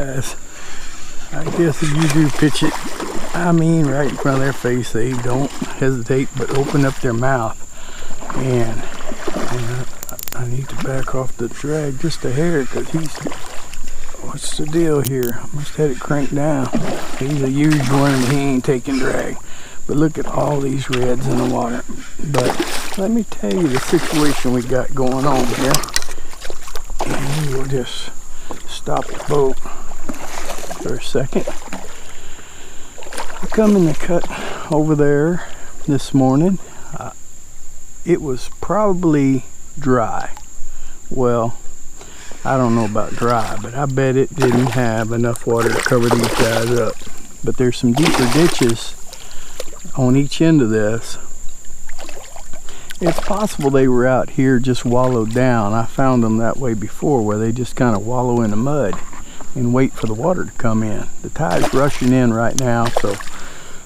guys. I guess if you do pitch it, I mean right in front of their face, they don't hesitate but open up their mouth. And I need to back off the drag just a hair because what's the deal here? I must have it cranked down. He's a huge one and he ain't taking drag. But look at all these reds in the water. But let me tell you the situation we got going on here. And we'll just stop the boat for a second. I come in the cut over there this morning. It was probably dry. Well, I don't know about dry, but I bet it didn't have enough water to cover these guys up. But there's some deeper ditches on each end of this. It's possible they were out here just wallowed down. I found them that way before, where they just kind of wallow in the mud and wait for the water to come in. The tide's rushing in right now, so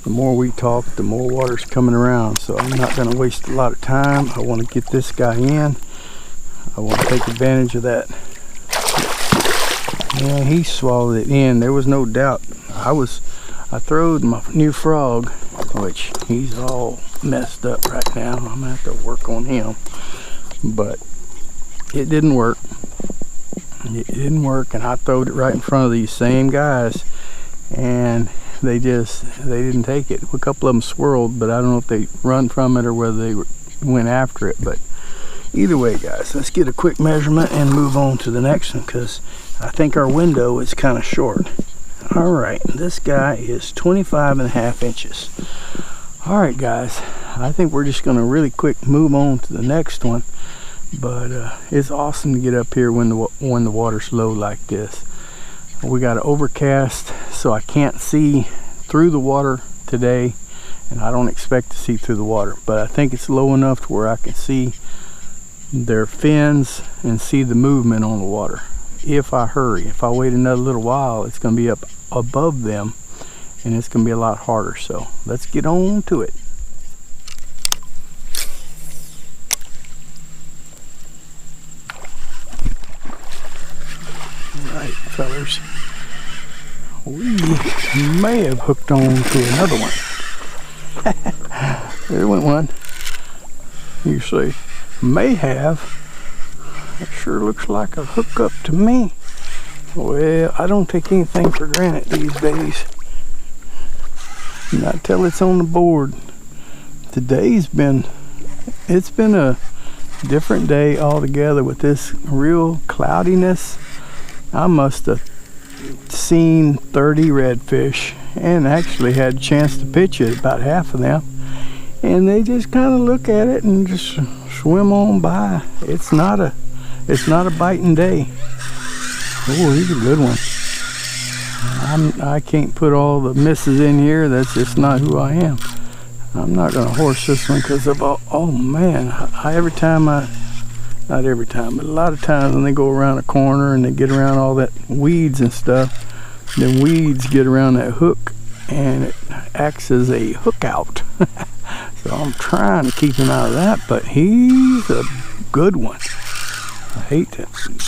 the more we talk, the more water's coming around. So I'm not going to waste a lot of time. I want to get this guy in. I want to take advantage of that. Yeah, he swallowed it in. There was no doubt. I throwed my new frog, which he's all messed up right now. I'm going to have to work on him. But it didn't work. It didn't work, and I throwed it right in front of these same guys. And they didn't take it. A couple of them swirled, but I don't know if they run from it or whether they went after it. But either way, guys, let's get a quick measurement and move on to the next one, because I think our window is kind of short. All right, this guy is 25.5 inches. All right, guys, I think we're just going to really quick move on to the next one. But it's awesome to get up here when the water's low like this. We got an overcast, so I can't see through the water today, and I don't expect to see through the water, but I think it's low enough to where I can see their fins and see the movement on the water. If I hurry, if I wait another little while, it's going to be up above them, and it's going to be a lot harder. So let's get on to it. Alright, fellas, we may have hooked on to another one. There went one. You see, may have. It sure looks like a hookup to me. Well, I don't take anything for granted these days. Not till it's on the board. Today's been a different day altogether with this real cloudiness. I must have seen 30 redfish and actually had a chance to pitch it, about half of them, and they just kind of look at it and just swim on by. It's not a biting day. Oh, he's a good one. I can't put all the misses in here. That's just not who I am. I'm not gonna horse this one because of oh man, not every time, but a lot of times when they go around a corner and they get around all that weeds and stuff, then weeds get around that hook and it acts as a hook out. So I'm trying to keep him out of that, but he's a good one. I hate to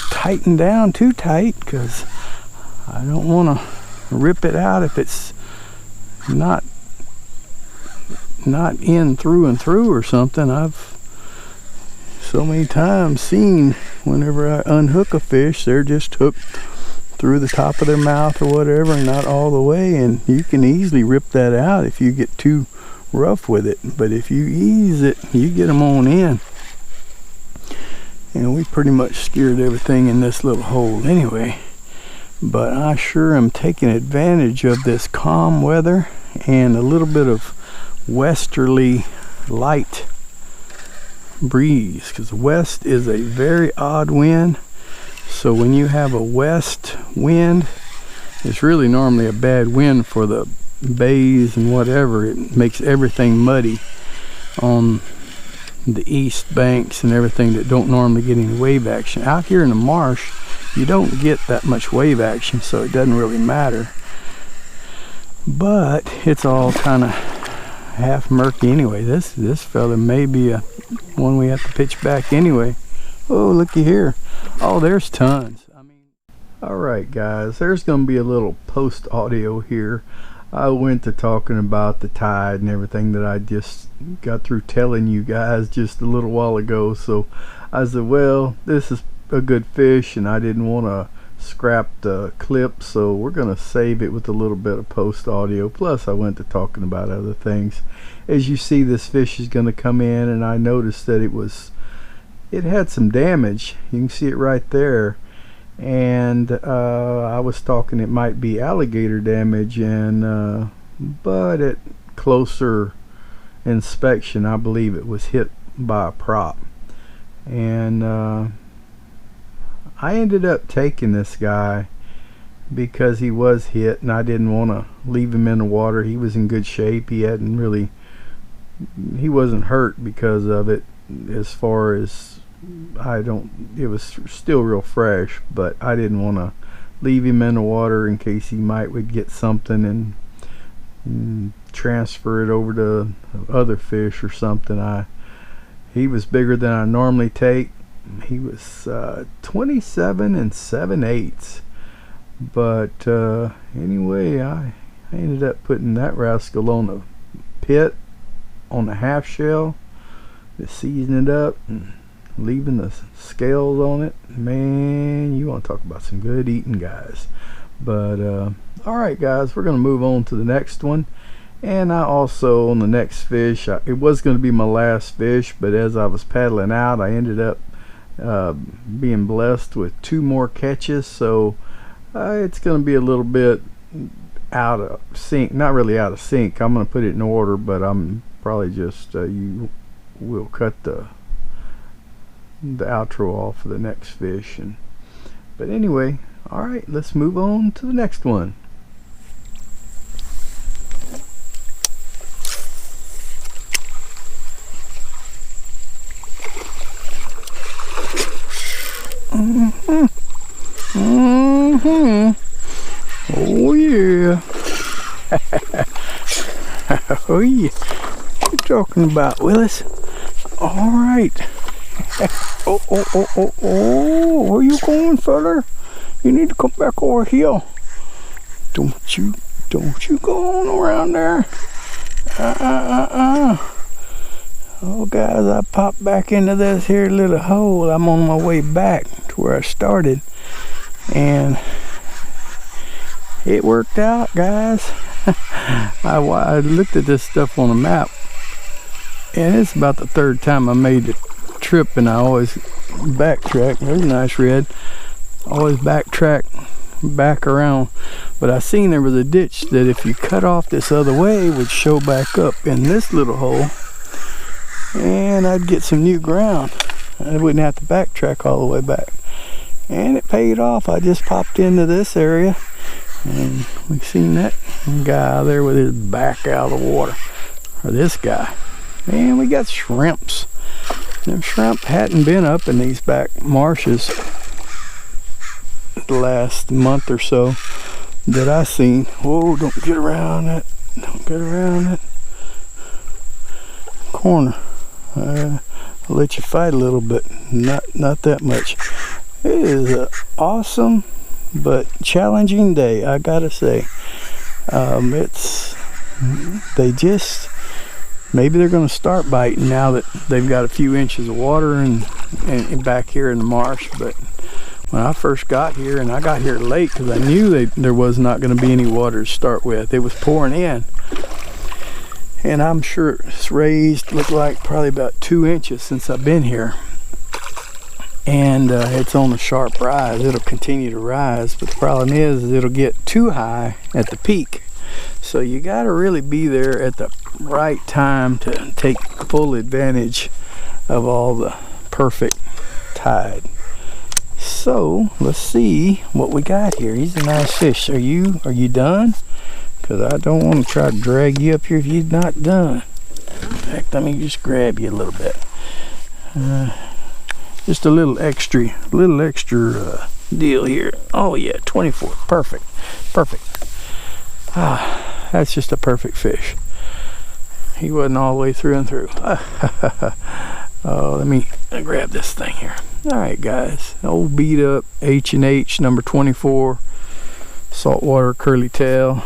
tighten down too tight because I don't want to rip it out if it's not in through and through or something. I've so many times seen whenever I unhook a fish, they're just hooked through the top of their mouth or whatever, not all the way, and you can easily rip that out if you get too rough with it. But if you ease it, you get them on in. And we pretty much skewered everything in this little hole anyway. But I sure am taking advantage of this calm weather and a little bit of westerly light breeze, because west is a very odd wind. So when you have a west wind, it's really normally a bad wind for the bays and whatever. It makes everything muddy on the east banks and everything that don't normally get any wave action. Out here in the marsh, you don't get that much wave action, so it doesn't really matter. But it's all kind of half murky anyway. This fella may be a one we have to pitch back anyway. Oh, looky here. Oh, there's tons. I mean, Alright guys, there's going to be a little post audio here. I went to talking about the tide and everything that I just got through telling you guys just a little while ago. So I said, well, this is a good fish and I didn't want to scrap the clip, so we're going to save it with a little bit of post audio. Plus I went to talking about other things. As you see, this fish is going to come in, and I noticed that it had some damage. You can see it right there. And I was talking it might be alligator damage, and but at closer inspection I believe it was hit by a prop. And I ended up taking this guy because he was hit, and I didn't want to leave him in the water. He was in good shape. He wasn't hurt because of it, as far as it was still real fresh, but I didn't want to leave him in the water in case he would get something and transfer it over to other fish or something. He was bigger than I normally take. He was 27 7/8, but anyway, I ended up putting that rascal on the pit on the half shell, just seasoning it up and leaving the scales on it. Man, you want to talk about some good eating, guys. But alright guys, we're going to move on to the next one. And I also, on the next fish, it was going to be my last fish, but as I was paddling out, I ended up being blessed with 2 more catches. So it's going to be a little bit out of sync. Not really out of sync. I'm going to put it in order, but I'm probably just you will cut the outro off for the next fish. But anyway, alright, let's move on to the next one. Oh yeah. Oh yeah. What you talking about, Willis? Alright. Oh, where you going, fella? You need to come back over here. Don't you go on around there. Oh guys, I popped back into this here little hole. I'm on my way back to where I started, and it worked out, guys. I looked at this stuff on the map, and it's about the 3rd time I made the trip, and I always backtrack. There's a nice red. Always backtrack back around, but I seen there was a ditch that if you cut off this other way would show back up in this little hole, and I'd get some new ground. I wouldn't have to backtrack all the way back, and it paid off. I just popped into this area, and we seen that guy there with his back out of the water, or this guy, and we got shrimps. Them shrimp hadn't been up in these back marshes the last month or so that I seen. Whoa, don't get around that. Don't get around that corner. I'll let you fight a little bit. Not that much. It is an awesome but challenging day, I gotta say. Maybe they're going to start biting now that they've got a few inches of water and back here in the marsh. But when I first got here, and I got here late because I knew there was not going to be any water to start with. It was pouring in, and I'm sure it's raised, looked like probably about 2 inches since I've been here. And it's on a sharp rise. It'll continue to rise, but the problem is it'll get too high at the peak. So you got to really be there at the right time to take full advantage of all the perfect tide. So let's see what we got here. He's a nice fish. Are you done? Because I don't want to try to drag you up here if you're not done. In fact, let me just grab you a little bit. Just a little extra deal here. Oh yeah, 24. Perfect. That's just a perfect fish. He wasn't all the way through and through. Oh, let me grab this thing here. All right, guys. Old beat up H&H number 24 saltwater curly tail.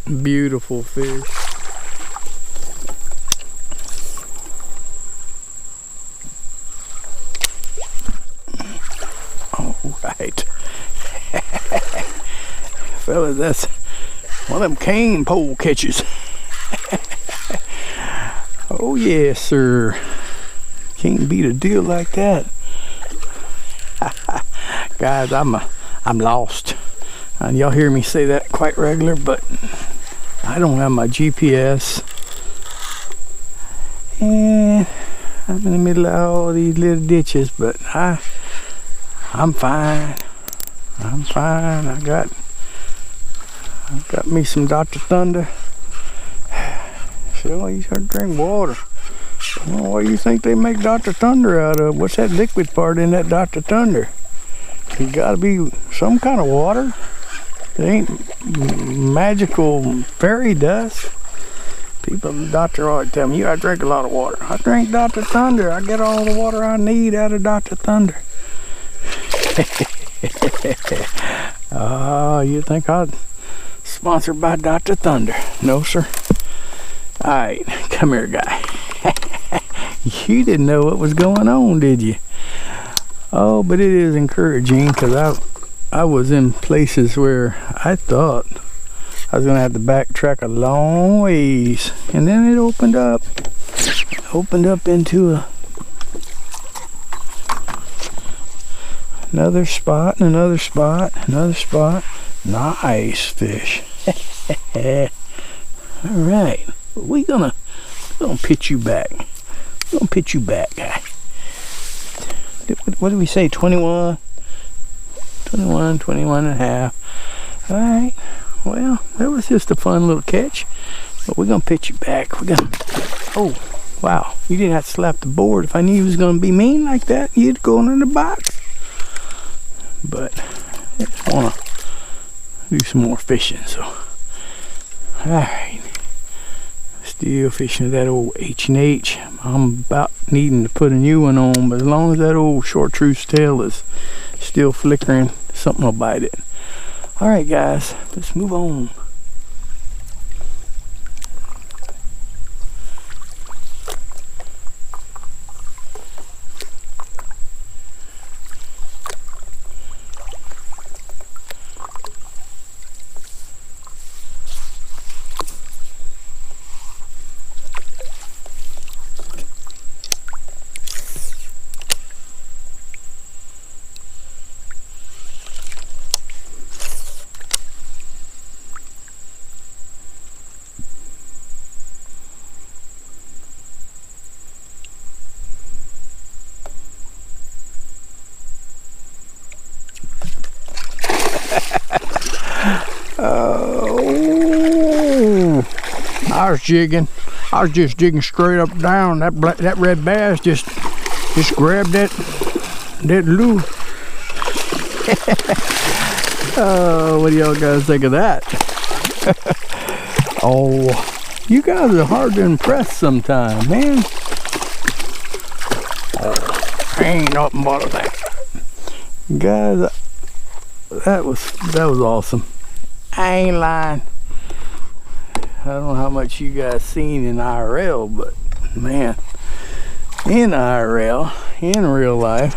Beautiful fish. All right. Fellas, that's one of them cane pole catches. Oh yes, sir. Can't beat a deal like that. Guys, I'm lost. And y'all hear me say that quite regular, but I don't have my GPS. And I'm in the middle of all these little ditches, but I'm fine. I'm fine. I got me some Dr. Thunder. So you should drink water. Well, what do you think they make Dr. Thunder out of? What's that liquid part in that Dr. Thunder? It's got to be some kind of water. It ain't magical fairy dust. People, the doctor always tell me, you gotta drink a lot of water. I drink Dr. Thunder. I get all the water I need out of Dr. Thunder. Oh, you think I'd sponsored by Dr. Thunder? No, sir. All right, come here, guy. You didn't know what was going on, did you? Oh, but it is encouraging, because I was in places where I thought I was gonna have to backtrack a long ways, and then it opened up into another spot, and another spot, another spot. Nice fish. All right, we're gonna pitch you back. We're gonna pitch you back, guy. What did we say? 21 and a half. All right. Well, that was just a fun little catch, but we're gonna pitch you back. Oh, wow. You didn't have to slap the board. If I knew you was gonna be mean like that, you'd go in the box. But I just wanna do some more fishing, so. All right. Still fishing that old H&H. I'm about needing to put a new one on, but as long as that old chartreuse tail is still flickering, something will bite it. All right, guys, let's move on. Oh, I was jigging. I was just jigging straight up down. That red bass just grabbed that lure. Oh, what do y'all guys think of that? Oh, you guys are hard to impress sometimes, man. Oh, ain't nothing but that. Guys, that was awesome. I ain't lying. I don't know how much you guys seen in IRL, but man, in IRL, in real life,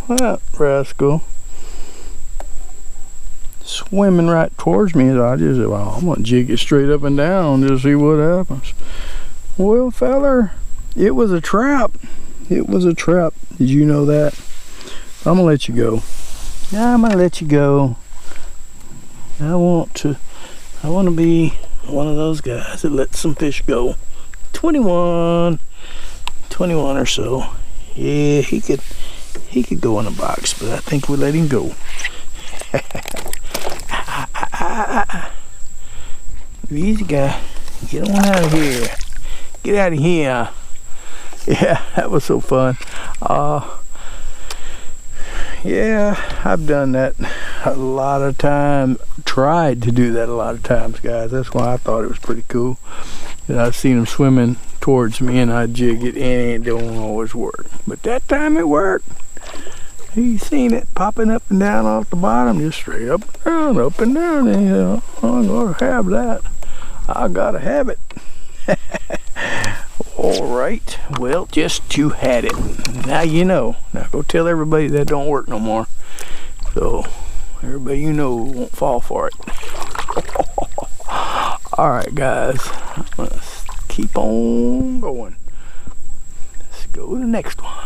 that rascal swimming right towards me. I just said, well, I'm gonna jig it straight up and down to see what happens. Well, feller, it was a trap. It was a trap. Did you know that? I'm gonna let you go. Yeah, I'm gonna let you go. I want to be one of those guys that lets some fish go. 21 or so. Yeah, he could go in a box, but I think we let him go. Easy, guy. Get on out of here. Get out of here. Yeah, that was so fun. Yeah, I've done that a lot of times. Tried to do that a lot of times, guys. That's why I thought it was pretty cool. And I've seen them swimming towards me and I jig it and it don't always work. But that time it worked. He seen it popping up and down off the bottom, just straight up and down. And, you know, I'm gonna have that. I gotta have it. All right, well, just you had it. Now you know. Now go tell everybody that don't work no more. So everybody you know won't fall for it. All right, guys, let's keep on going. Let's go to the next one.